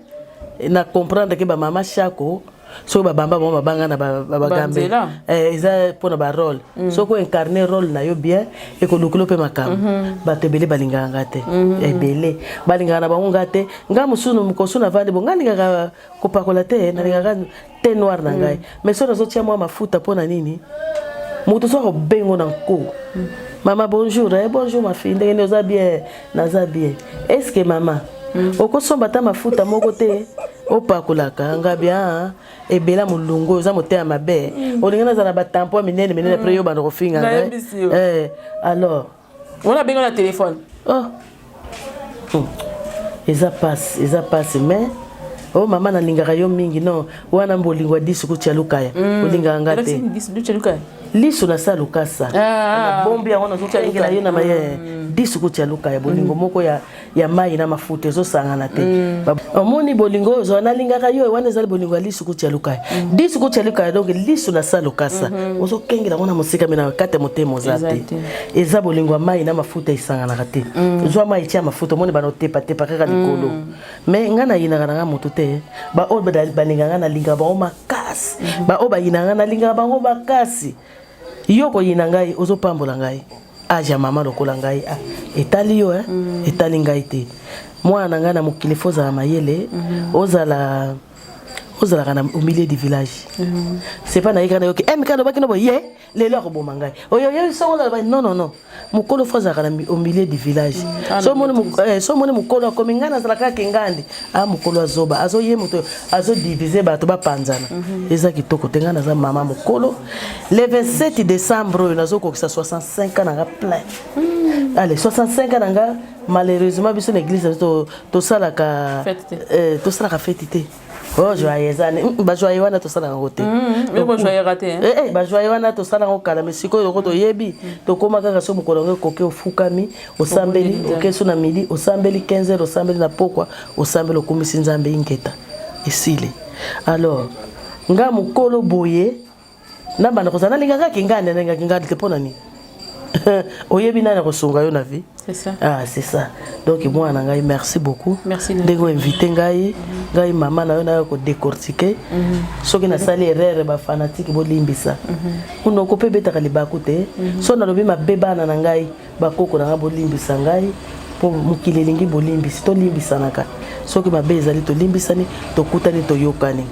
na comprendre que ba mama chako so ba bamba ba banga na ba gambe eza pona ba rôle so ko incarner rôle na yo bien e ko lukulo pe makam ba tebele balinga ngate ebele balinga na bango ngate nga musunu mukoso na vande bonga linga ko pakola te na linga te noir na ngai mais so nazo tia moi mafuta pona nini mutu so bengo na ko mama bonjour bonjour ma fille ndenge noza bien naza bien est-ce que mama okosomba ta mafuta moko te opakolaka nga bien ebela mulungu za motea mabe olingana za na batampo minene après yo bando kofinga alors on a besoin de téléphone eza passe mais oh mama na lingaka yo mingi non wana mbolingo 10 ku tia lukaya olinga ngate 10 tia lukaya liso na sa lukasa na bombi yango na zoka ingela yo na maye 10 ku tia lukaya bolingo moko ya mai na mafuta zo sangana te omoni bolingo zo na lingaka yo wana ezali bolingo liso ku tia lukaya 10 ku tia lukaya donc liso na sa lukasa ozo kengela ngona musika mena kate motemo zate eza bolingo mai na mafuta isangana te zo mai tia mafuta omoni bano tepa kaka likolo mais ngana yina na moto te ba o balinga na linga ba o makasi ba o bayina na linga ba o makasi yoko yina ngai ozo pambola ngai aja mama lokola ngai etali yo etali ngai te mwana nga na mokili foza mayele ozala kana au milieu du village c'est pas na ikana yoki mikano bakino boye lelo ko boma ngai oyo so non mukolo foza kana au milieu du village so moni mukolo ko mingana zala ka kengandi mukolo azoba azoye moto azo diviser bato ba panzana eza kitoko tengana za mama mukolo le 27 décembre nazo ko 65 ans na plein allez 65 ans nga malheureusement biso l'église to sala ka fête te oh joyeux année ba joyeux wana to sala ngote mais ba joyeux raté ba joyeux wana to sala ngokala mais siko yoko to yebi to koma kaka so mukolonge koke ofukami osambeli okeso na midi osambeli 15h osambeli na pokwa osambeli okumisi nzambe ingeta esile alors nga mukolo boye na bana kozana linga kingande te pona ni oyebi nana kosunga yo na vie c'est ça c'est ça donc moi na ngai merci beaucoup merci ndeko invité ngai mama na yo na ko décortiquer soki na sali erreur ba fanatique bo limbisa uno ko pebeta kali ba kote so na lobi mabeba na ngai ba koko na bo limbisa ngai po mukilelingi bo limbisi to limbisa naka soki mabeza li to limbisani to kutani to yokani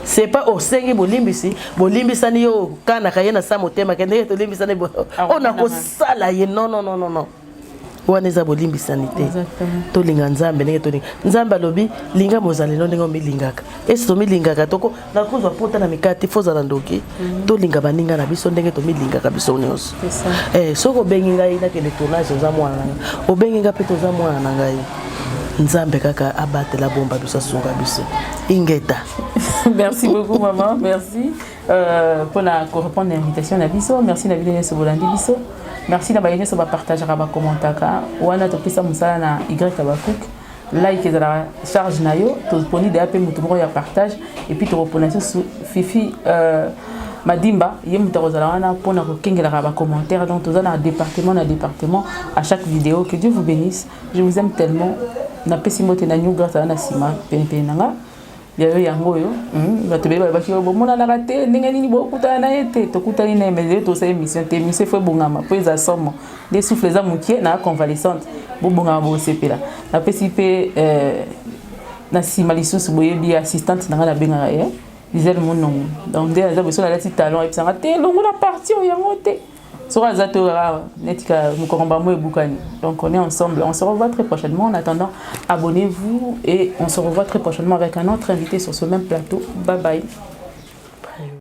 c'est pas au sengi bolimbisani yo kana kayena sa motema kende to limbisani on a ko sala ye non wana eza bolimbisani te to linga nzambe ndenge to linga nzambe lobi linga mozali no ndenge milingaka eso milingaka toko na kozwa pota na mikati foza na ndoki to linga baninga na biso ndenge to milingaka biso nyonso soko bengi ngai na kele tournage za mwana obengi nga pe to za mwana ngai nzambe kaka abatela bomba biso sunga biso ingeta. Merci beaucoup maman, merci pour répondre à l'invitation na biso, merci na vidéo sur Bolandi biso. Merci na bayene so ba partager ba commenter ka wana to pesa musala na y Kabakouk like ezala charge na yo to poni de ape mutu moko ya partage et puis to repona sur Fifi Madimba ye mutu kozala wana pona ko kengela ba commentaire donc to na département à chaque vidéo. Que Dieu vous bénisse, je vous aime tellement na pesi mote na new grâce na sima pene nanga yayo yango yo batebele ba kiyo bomona na raté ndenge nini bokuta na ete to kutani na emele to sa émission faut bongama po za somo des souffles za mukie na convalescente bo bongama bo sepela na pesi pe na nsima lisusu boyebi assistante na nga nabengaka ye Gisèle Monongo donc nde aza beso nalati talon ebisanga te longola parti oyo yango te soki aza to netika mokongo mo ebukani. Donc on est ensemble, on se revoit très prochainement. En attendant, abonnez-vous et on se revoit très prochainement avec un autre invité sur ce même plateau. Bye bye.